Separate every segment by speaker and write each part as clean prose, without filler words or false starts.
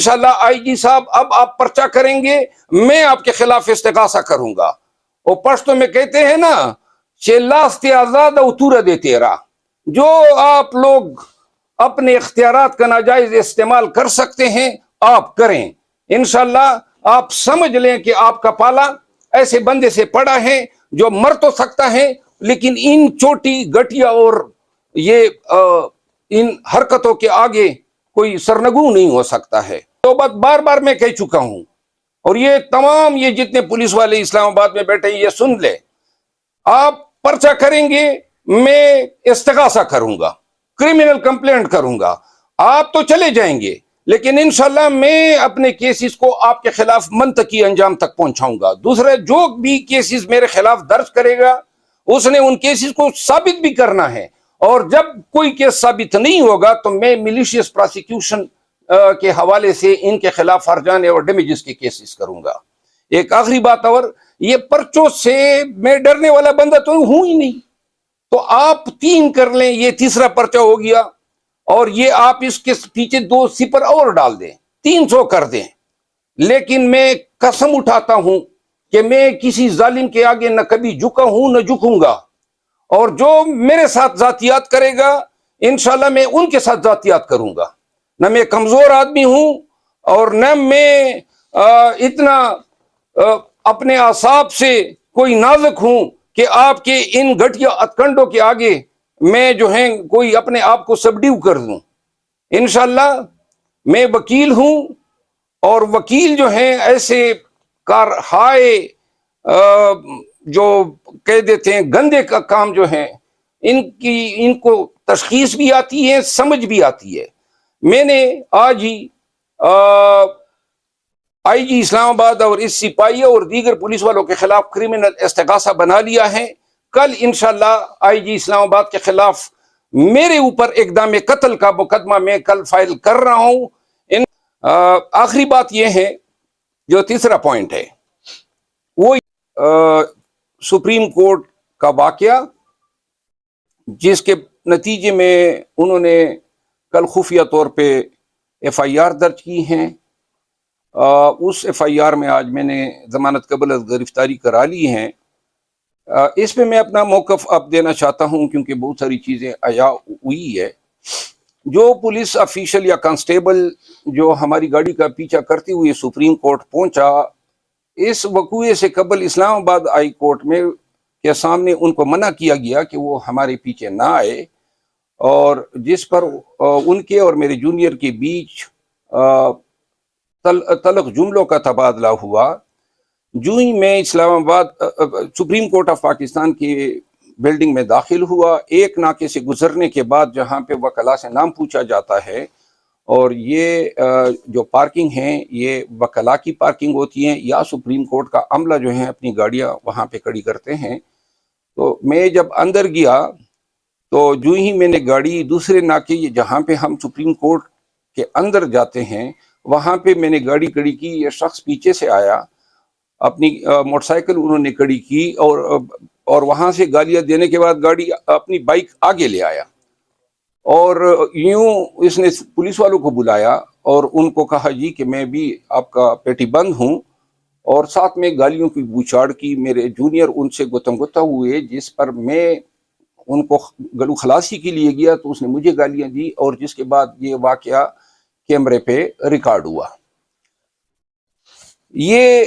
Speaker 1: انشاءاللہ آئی جی صاحب اب آپ پرچہ کریں گے، میں آپ کے خلاف استغاثہ کروں گا. وہ پشتو میں کہتے ہیں نا چلاست آزاد اتورا دے تیرا، جو آپ لوگ اپنے اختیارات کا ناجائز استعمال کر سکتے ہیں آپ کریں. انشاءاللہ آپ سمجھ لیں کہ آپ کا پالا ایسے بندے سے پڑا ہے جو مر تو سکتا ہے لیکن ان چھوٹی گٹیا اور یہ ان حرکتوں کے آگے کوئی سرنگو نہیں ہو سکتا ہے. تو بات بار بار میں کہہ چکا ہوں، اور یہ تمام یہ جتنے پولیس والے اسلام آباد میں بیٹھے ہیں یہ سن لے، آپ پرچہ کریں گے میں استغاثہ کروں گا، کرمنل کمپلینٹ کروں گا. آپ تو چلے جائیں گے لیکن انشاءاللہ میں اپنے کیسز کو آپ کے خلاف منطقی انجام تک پہنچاؤں گا. دوسرے جو بھی کیسز میرے خلاف درج کرے گا اس نے ان کیسز کو ثابت بھی کرنا ہے، اور جب کوئی کیس ثابت نہیں ہوگا تو میں ملیشیس پراسیکیوشن کے حوالے سے ان کے خلاف ہرجانے اور ڈیمیجز کے کیسز کروں گا. ایک آخری بات، اور یہ پرچوں سے میں ڈرنے والا بندہ تو ہوں ہی نہیں، تو آپ 3 کر لیں، یہ تیسرا پرچہ ہو گیا، اور یہ آپ اس کے پیچھے 2 صفر اور ڈال دیں، 300 کر دیں. لیکن میں قسم اٹھاتا ہوں کہ میں کسی ظالم کے آگے نہ کبھی جھکا ہوں نہ جھکوں گا، اور جو میرے ساتھ ذاتیات کرے گا انشاءاللہ میں ان کے ساتھ ذاتیات کروں گا. نہ میں کمزور آدمی ہوں اور نہ میں اتنا اپنے اعصاب سے کوئی نازک ہوں کہ آپ کے ان گھٹیا ہتھکنڈوں کے آگے میں جو ہے کوئی اپنے آپ کو سبڈیو کر دوں. انشاءاللہ میں وکیل ہوں، اور وکیل جو ہیں ایسے کارہائے جو کہہ دیتے ہیں گندے کا کام جو ہیں ان کو تشخیص بھی آتی ہے، سمجھ بھی آتی ہے. میں نے آج ہی آئی جی اسلام آباد اور اس سپاہی اور دیگر پولیس والوں کے خلاف کرمنل استغاثہ بنا لیا ہے. کل انشاءاللہ آئی جی اسلام آباد کے خلاف میرے اوپر اقدام قتل کا مقدمہ میں کل فائل کر رہا ہوں. آخری بات یہ ہے، جو تیسرا پوائنٹ ہے وہ سپریم کورٹ کا واقعہ، جس کے نتیجے میں انہوں نے کل خفیہ طور پہ ایف آئی آر درج کی ہیں. اس ایف آئی آر میں آج میں نے ضمانت قبل از گرفتاری کرا لی ہیں. اس پہ میں اپنا موقف اب دینا چاہتا ہوں کیونکہ بہت ساری چیزیں عیا ہوئی ہے. جو پولیس افیشل یا کانسٹیبل جو ہماری گاڑی کا پیچھا کرتے ہوئے سپریم کورٹ پہنچا، اس وقوعے سے قبل اسلام آباد ہائی کورٹ میں کے سامنے ان کو منع کیا گیا کہ وہ ہمارے پیچھے نہ آئے، اور جس پر ان کے اور میرے جونیئر کے بیچ تلخ جملوں کا تبادلہ ہوا. جو ہی میں اسلام آباد سپریم کورٹ آف پاکستان کی بلڈنگ میں داخل ہوا، ایک ناکے سے گزرنے کے بعد جہاں پہ وکلاء سے نام پوچھا جاتا ہے، اور یہ جو پارکنگ ہیں یہ وکلاء کی پارکنگ ہوتی ہیں یا سپریم کورٹ کا عملہ جو ہے اپنی گاڑیاں وہاں پہ کھڑی کرتے ہیں. تو میں جب اندر گیا تو جو ہی میں نے گاڑی دوسرے ناکے جہاں پہ ہم سپریم کورٹ کے اندر جاتے ہیں وہاں پہ میں نے گاڑی کھڑی کی، یہ شخص پیچھے سے آیا، اپنی موٹر سائیکل انہوں نے کھڑی کی، اور وہاں سے گالیاں دینے کے بعد گاڑی اپنی بائک آگے لے آیا، اور یوں اس نے پولیس والوں کو بلایا اور ان کو کہا جی کہ میں بھی آپ کا پیٹی بند ہوں، اور ساتھ میں گالیوں کی بوچھاڑ کی. میرے جونیئر ان سے گتم گتا ہوئے، جس پر میں ان کو گلو خلاصی کے لیے گیا تو اس نے مجھے گالیاں دی، اور جس کے بعد یہ واقعہ کیمرے پہ ریکارڈ ہوا. یہ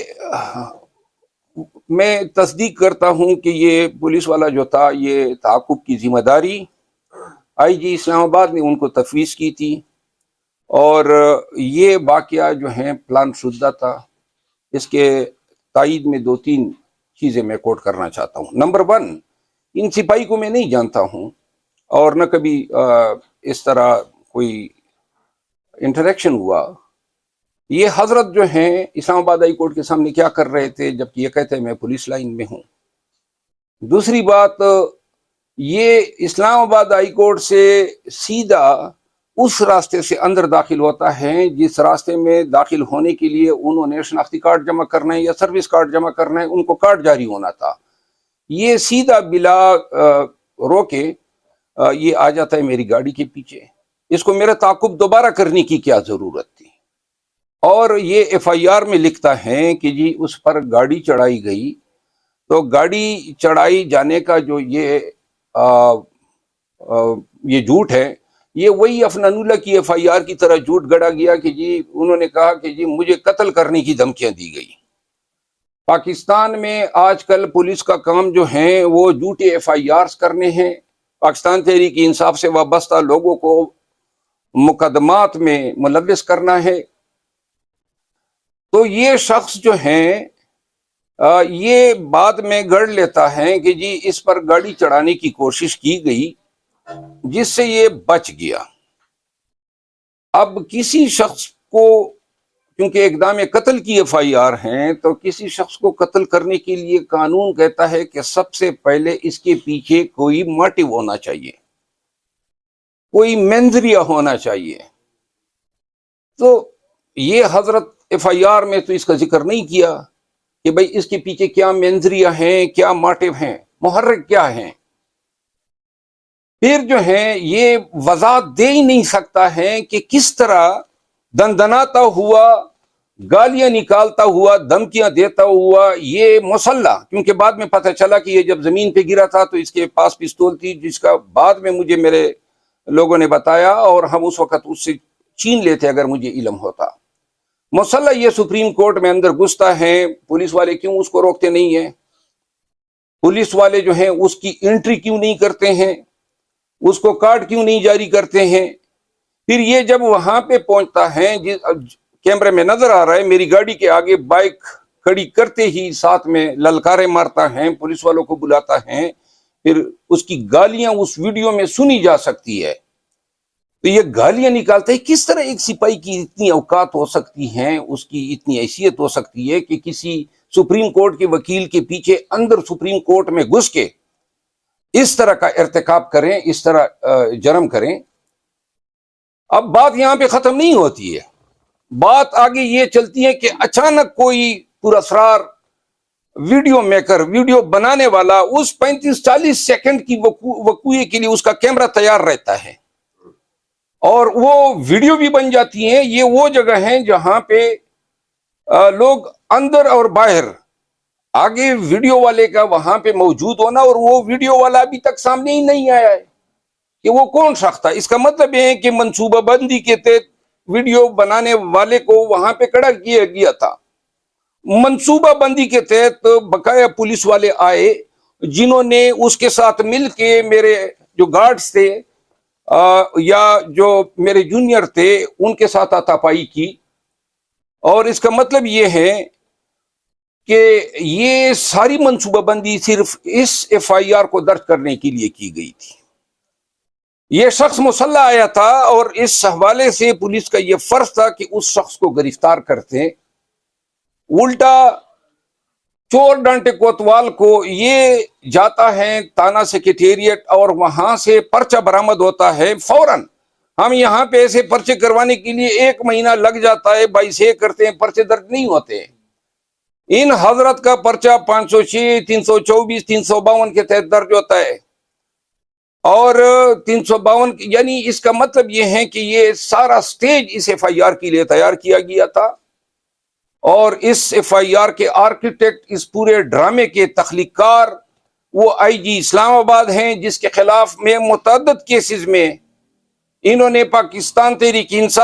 Speaker 1: میں تصدیق کرتا ہوں کہ یہ پولیس والا جو تھا یہ تعاقب کی ذمہ داری آئی جی اسلام آباد نے ان کو تفویض کی تھی، اور یہ واقعہ جو ہے پلان شدہ تھا. اس کے تائید میں 2-3 چیزیں میں کوٹ کرنا چاہتا ہوں. نمبر 1، ان سپاہی کو میں نہیں جانتا ہوں اور نہ کبھی اس طرح کوئی انٹریکشن ہوا. یہ حضرت جو ہیں اسلام آباد ہائی کورٹ کے سامنے کیا کر رہے تھے جبکہ یہ کہتے ہیں میں پولیس لائن میں ہوں. دوسری بات، یہ اسلام آباد ہائی کورٹ سے سیدھا اس راستے سے اندر داخل ہوتا ہے جس راستے میں داخل ہونے کے لیے انہوں نے شناختی کارڈ جمع کرنا ہے یا سروس کارڈ جمع کرنا ہے، ان کو کارڈ جاری ہونا تھا. یہ سیدھا بلا روکے یہ آ جاتا ہے میری گاڑی کے پیچھے. اس کو میرا تعاقب دوبارہ کرنے کی کیا ضرورت تھی؟ اور یہ ایف آئی آر میں لکھتا ہے کہ جی اس پر گاڑی چڑھائی گئی، تو گاڑی چڑھائی جانے کا جو یہ جھوٹ ہے، یہ وہی افنان اللہ کی ایف آئی آر کی طرح جھوٹ گڑا گیا کہ جی انہوں نے کہا کہ جی مجھے قتل کرنے کی دھمکیاں دی گئی۔ پاکستان میں آج کل پولیس کا کام جو ہے وہ جھوٹے ایف آئی آرز کرنے ہیں، پاکستان تحریک انصاف سے وابستہ لوگوں کو مقدمات میں ملوث کرنا ہے۔ تو یہ شخص جو ہیں یہ بعد میں گڑھ لیتا ہے کہ جی اس پر گاڑی چڑھانے کی کوشش کی گئی جس سے یہ بچ گیا۔ اب کسی شخص کو، کیونکہ اقدام قتل کی ایف آئی آر ہیں، تو کسی شخص کو قتل کرنے کے لیے قانون کہتا ہے کہ سب سے پہلے اس کے پیچھے کوئی موٹیو ہونا چاہیے، کوئی مینزریہ ہونا چاہیے۔ تو یہ حضرت ایف آئی آر میں تو اس کا ذکر نہیں کیا کہ بھئی اس کے پیچھے کیا مینزریہ ہیں، کیا موٹیو ہیں، محرک کیا ہیں۔ پھر جو ہے یہ وضاحت دے ہی نہیں سکتا ہے کہ کس طرح دندناتا ہوا، گالیاں نکالتا ہوا، دھمکیاں دیتا ہوا یہ مسلح، کیونکہ بعد میں پتہ چلا کہ یہ جب زمین پہ گرا تھا تو اس کے پاس پستول تھی، جس کا بعد میں مجھے میرے لوگوں نے بتایا، اور ہم اس وقت اس سے چھین لیتے اگر مجھے علم ہوتا۔ مسلح یہ سپریم کورٹ میں اندر گھستا ہے، پولیس والے کیوں اس کو روکتے نہیں ہیں؟ پولیس والے جو ہیں اس کی انٹری کیوں نہیں کرتے ہیں؟ اس کو کارڈ کیوں نہیں جاری کرتے ہیں؟ پھر یہ جب وہاں پہ پہنچتا ہے، کیمرے میں نظر آ رہا ہے میری گاڑی کے آگے بائک کھڑی کرتے ہی ساتھ میں للکارے مارتا ہے، پولیس والوں کو بلاتا ہے، پھر اس کی گالیاں اس ویڈیو میں سنی جا سکتی ہے۔ تو یہ گالیاں نکالتا ہے، کس طرح ایک سپاہی کی اتنی اوقات ہو سکتی ہیں، اس کی اتنی حیثیت ہو سکتی ہے کہ کسی سپریم کورٹ کے وکیل کے پیچھے اندر سپریم کورٹ میں گھس کے اس طرح کا ارتکاب کریں، اس طرح جرم کریں۔ اب بات یہاں پہ ختم نہیں ہوتی ہے، بات آگے یہ چلتی ہے کہ اچانک کوئی پراسرار ویڈیو میکر، ویڈیو بنانے والا اس 35-40 سیکنڈ کی وقوعے کے لیے اس کا کیمرہ تیار رہتا ہے، اور وہ ویڈیو بھی بن جاتی ہیں۔ یہ وہ جگہ ہیں جہاں پہ لوگ اندر اور باہر، آگے ویڈیو والے کا وہاں پہ موجود ہونا، اور وہ ویڈیو والا ابھی تک سامنے ہی نہیں آیا ہے کہ وہ کون شخص تھا۔ اس کا مطلب یہ ہے کہ منصوبہ بندی کے تحت ویڈیو بنانے والے کو وہاں پہ کھڑا کیا گیا تھا۔ منصوبہ بندی کے تحت بقایا پولیس والے آئے جنہوں نے اس کے ساتھ مل کے میرے جو گارڈز تھے یا جو میرے جونیئر تھے ان کے ساتھ ہاتھا پائی کی، اور اس کا مطلب یہ ہے کہ یہ ساری منصوبہ بندی صرف اس ایف آئی آر کو درج کرنے کے لیے کی گئی تھی۔ یہ شخص مسلح آیا تھا، اور اس حوالے سے پولیس کا یہ فرض تھا کہ اس شخص کو گرفتار کرتے۔ الٹا چور ڈانٹے کوتوال کو یہ جاتا ہے تھانہ سیکریٹریٹ، اور وہاں سے پرچہ برآمد ہوتا ہے فوراً۔ ہم یہاں پہ ایسے پرچے کروانے کے لیے 1 مہینہ لگ جاتا ہے، 22 کرتے ہیں، پرچے درج نہیں ہوتے۔ ان حضرت کا پرچہ 506، 324، 352 کے تحت درج ہوتا ہے، اور 352 یعنی اس کا مطلب یہ ہے کہ یہ سارا سٹیج اس ایف آئی آر کے لیے تیار کیا گیا تھا، اور اس ایف آئی آر کے آرکیٹیکٹ، اس پورے ڈرامے کے تخلیق کار وہ آئی جی اسلام آباد ہیں، جس کے خلاف میں متعدد کیسز میں انہوں نے پاکستان تحریک انصاف